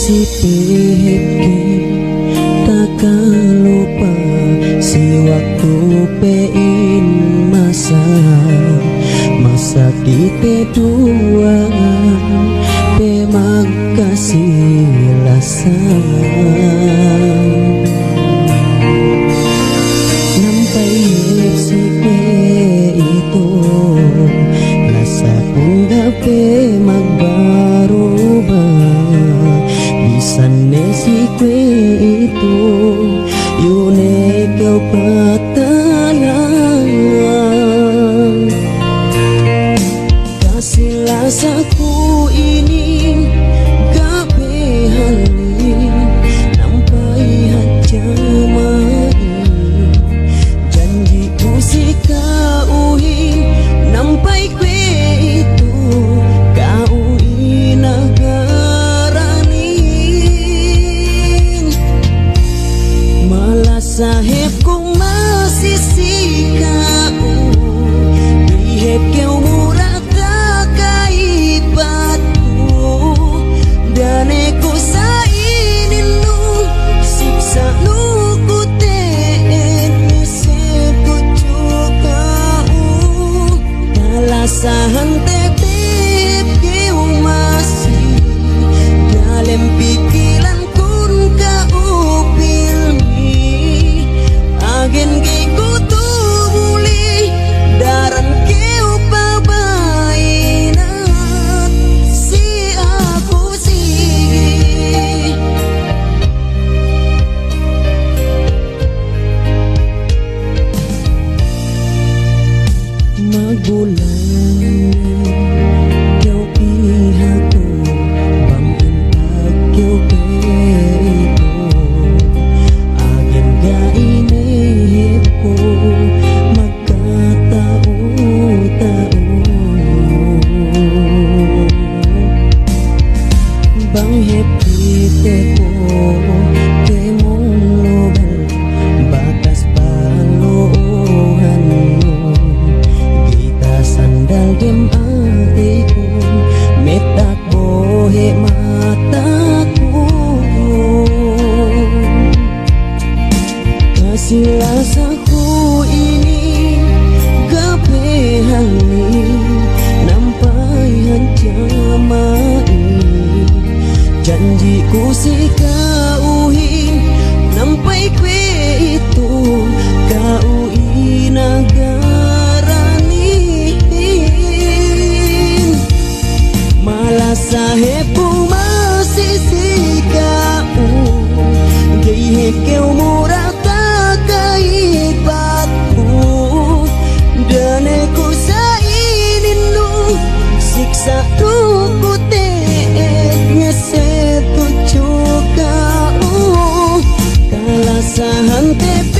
si peheke takkan lupa si waktu pein masa kita dua memang kasih lasang nampai si pe itu rasa pun gape magbarubah bisa si kue itu yune kau patayan kasih rasaku ini gape hali nampai haja mai janjiku si kauin nampai kue itu kauin agaranin malah sahibku masih si kau dihep kau murah kait batu dan aku sainin lu siksa lu kuteen meseku juga kalasahan tetep kau masih dalam pikiran kun kau pilih agen ku tumuli daran kau pabainat si aku sih magulan kau pihakku bangin tak kau keito agen ga inehepku magkatao bang hepite ko kay mong lobal batas paluhan mo kita sandal dem atiku metak bohe mataku kasih rasaku ini gape hali nampai hancamai janjiku si kauin nampai kue itu kauin agaranin malah sahibku masih si kau gaya kau murah kait batu dan aku sainin lu siksa lu kuteetnya setuju kau kalasahan tep